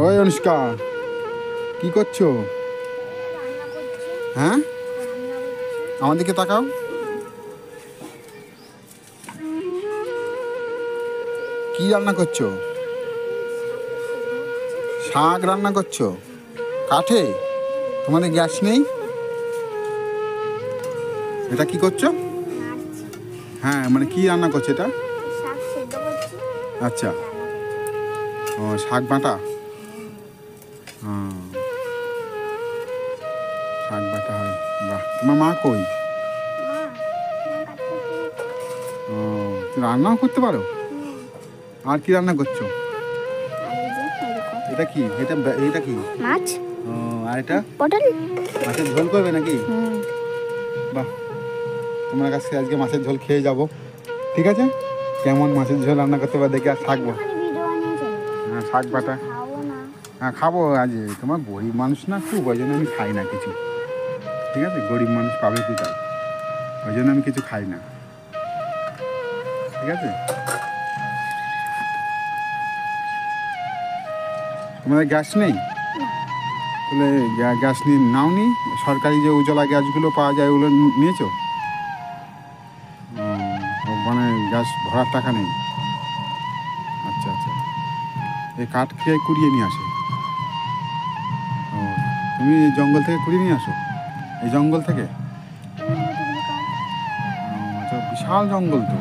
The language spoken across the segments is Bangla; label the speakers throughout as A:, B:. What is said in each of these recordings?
A: ওই অনুষ্কা, কি করছো? হ্যাঁ, আমার দিকে তাকাও। কি রান্না করছো? শাক রান্না করছো কাঠে? তোমাদের গ্যাস নেই? এটা কি করছো? হ্যাঁ, মানে কি রান্না করছো এটা? আচ্ছা, ও শাক বাটা। শাক বাটা হয়, বাহ। তোমার মা কই? ও, তুমি রান্নাও করতে পারো? আর কি রান্না করছো? এটা কি? এটা কি?
B: মাছ।
A: ও, আর এটা
B: পটল।
A: মাছের ঝোল করবে নাকি? বাহ, তোমার কাছে আজকে মাছের ঝোল খেয়ে যাব। ঠিক আছে, কেমন মাছের ঝোল রান্না করতে পারে দেখে আর থাকবো। হ্যাঁ, শাক বাটা। হ্যাঁ, খাবো আজ। তোমার গরিব মানুষ না খুব, ওই জন্য আমি খাই না কিছু। ঠিক আছে, গরিব মানুষ পাবে কোথায়, ওই জন্য আমি কিছু খাই না। ঠিক আছে, তোমাদের গ্যাস নেই? তাহলে গ্যাস নিয়ে নাও নি। সরকারি যে উজ্জ্বলা গ্যাসগুলো পাওয়া যায় ওগুলো নিয়েছো? মানে গ্যাস ভরার টাকা নেই? আচ্ছা আচ্ছা, এই কাঠ খেয়ে কুড়িয়ে নিয়ে আসে? ও, তুমি জঙ্গল থেকে কুড়িয়ে নিয়ে আসো? এই জঙ্গল থেকে? আচ্ছা, বিশাল জঙ্গল তো।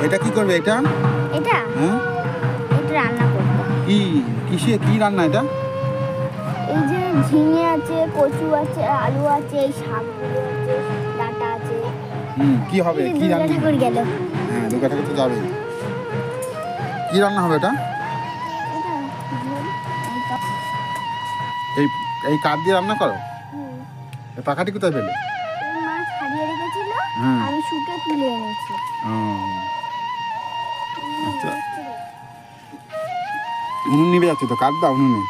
A: এটা কি করবে এটা?
B: এটা
A: হ্যাঁ,
B: এটা রান্না করব।
A: কি রান্না এটা?
B: এই যে ঝিঙে আছে, কচু আছে, আলু আছে, এই শাকগুলো আছে, ডাঁটা আছে।
A: কি হবে? কি রান্না?
B: ঠাকুর গেল।
A: হ্যাঁ, দুর্গা ঠাকুর তো যাবেই। কি রান্না হবে এটা? এই এই কাঠ দিয়ে রান্না করো? এই পাখাটি কোথায় পেলে?
B: মাছ হারিয়ে রেখেছিল, আমি শুকে তুলে এনেছি।
A: আচ্ছা, উনুন নিভে যাচ্ছে তো, কাঠ দাও উনুনে।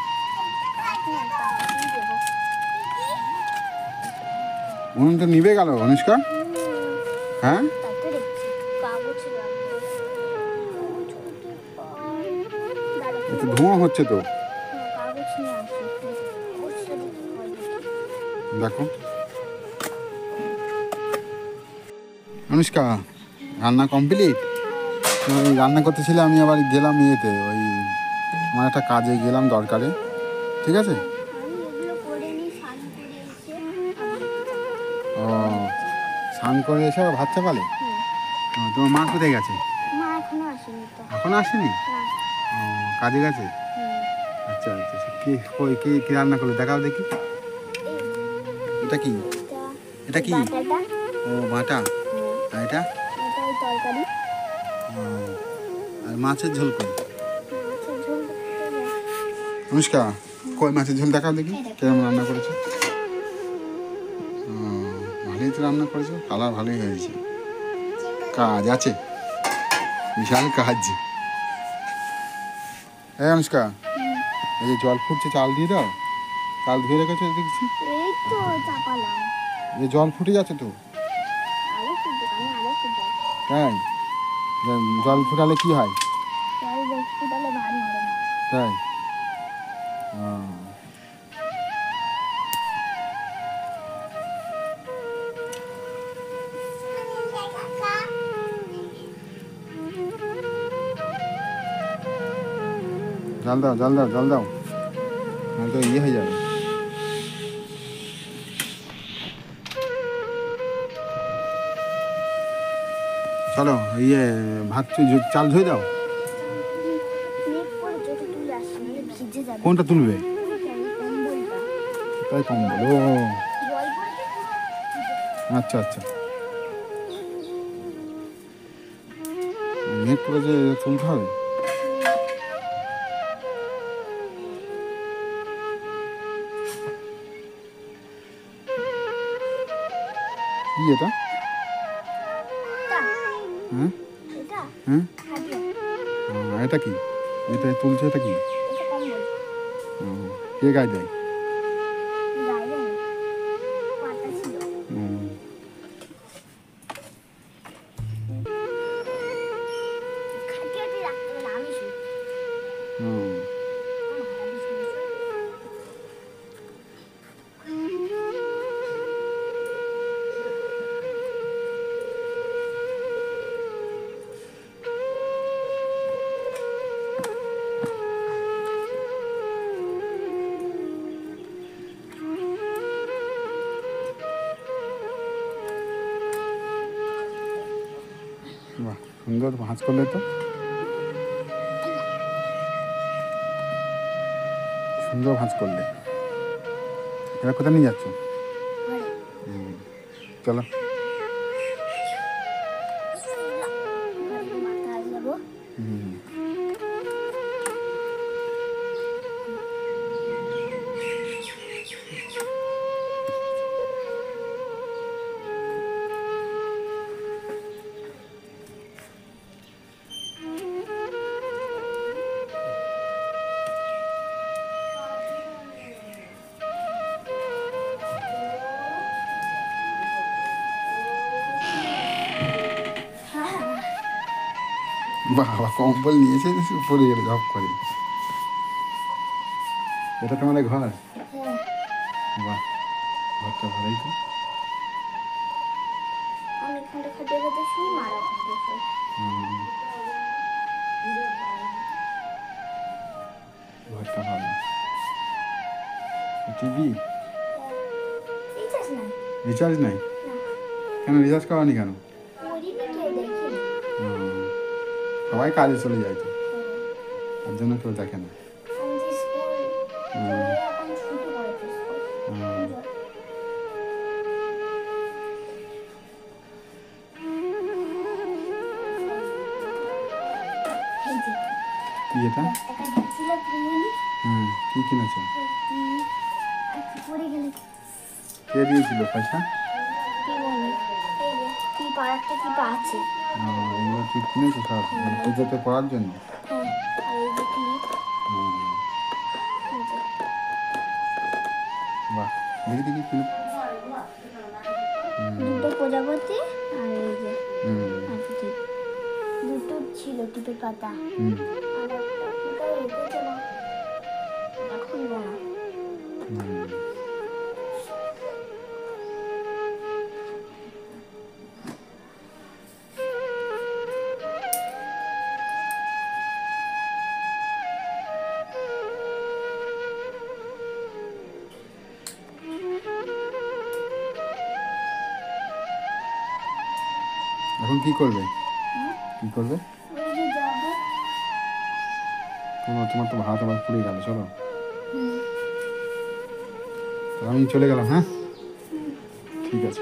A: উনুন তো নিভে গেল অনুষ্কা। হ্যাঁ, একটু ধোঁয়া হচ্ছে তো, দেখো। অনুষ্কা, রান্না কমপ্লিট? ওই রান্না করতেছিলে, আমি আবার গেলাম ইয়েতে, ওই আমার একটা কাজে গেলাম দরকারে। ঠিক আছে। ও, স্নান করে এসে আবার ভাত চাপালে? তোমার মা কোথায় গেছে? এখনো আসেনি? ও, কাজে গেছে। আচ্ছা আচ্ছা, কি রান্না করলে দেখাও দেখি। এটা কি? এটা কি? ও, বাটা। আর এটা? আর মাছের ঝোল কই? অনুষ্কা, কই মাছের ঝোল দেখাও দেখি কেমন রান্না করেছো। ভালোই তো রান্না করেছো, কালার ভালোই হয়েছে। কাজ আছে, বিশাল কাজ। এই অনুষ্কা, এই যে জল ফুটছে, চাল দিয়ে দাও। চাল ধুয়ে রেখেছো দেখছি। এই জল ফুটে যাচ্ছে তো। তাই? জল ফুটালে কি হয়? তাই? জল দাও, জল দাও, জল দাও, নাহলে তো ইয়ে হয়ে যাবে। চলো, ইয়ে ভাত চাল ধুয়ে দাও। কোনটা তুলবে? তাই, কম্বল। ও, আচ্ছা আচ্ছা, মেঘ করে যে তুলতে হবে। কি এটা? হ্যাঁ হ্যাঁ, এটা কি? এটা তুলছে, এটা কি? কে গায়ে দেয়? বাহ, সুন্দর ভাঁজ করলে তো, সুন্দর ভাঁজ করলে। এবার কোথায় নিয়ে যাচ্ছ?
B: ঘরে।
A: চলো।
B: ঘরে মাথা যাবো।
A: হুম। বাবা, কম্বল নিয়েছে পড়ে গেলে ঝপ করে। এটা তোমাদের ঘর?
B: হ্যাঁ।
A: বাহ, ঘরটা ভালোই তো।
B: আমি এখানটা খাটে খাটে শুই, মারা খাটে শুই।
A: ঘরটা ভালো। টিভি?
B: রিচার্জ নাই।
A: রিচার্জ নাই?
B: না,
A: কেন রিচার্জ করানি কেন?
B: করিনি, কেউ দেখেনি।
A: সবাই কাজে চলে যায় তো, তার জন্য কেউ দেখে না।
B: আমি যে স্কুল চলে এখন ছুটি করেছে স্কুল। এই যে
A: কি এটা?
B: টাকা দিচ্ছিল প্রিমিনি,
A: কি কিনেছো?
B: কি পড়ে গেলে
A: কে দিয়েছিল পয়সা?
B: প্রিমিনি। এই যে টিপ আর একটা টিপ আছে।
A: এগুলো কি কিনেছো সব পুজোতে পড়ার জন্য?
B: হ্যাঁ, আর এই যে ক্লিপ। এই যে
A: বাহ, দেখি দেখি ক্লিপ।
B: দুটো প্রজাপতি আর এই যে একটা টিপ। দুটো ছিল টিপের পাতা। আর একটা ওটা রেখেছে না, ওটা খুলবো না।
A: এখন কি করবে? কি করবে?
B: ওই যে যাবো।
A: তোমার তো ভাত আবার পুড়ে গেল। চলো, আমি চলে গেলাম। হ্যাঁ, ঠিক আছে।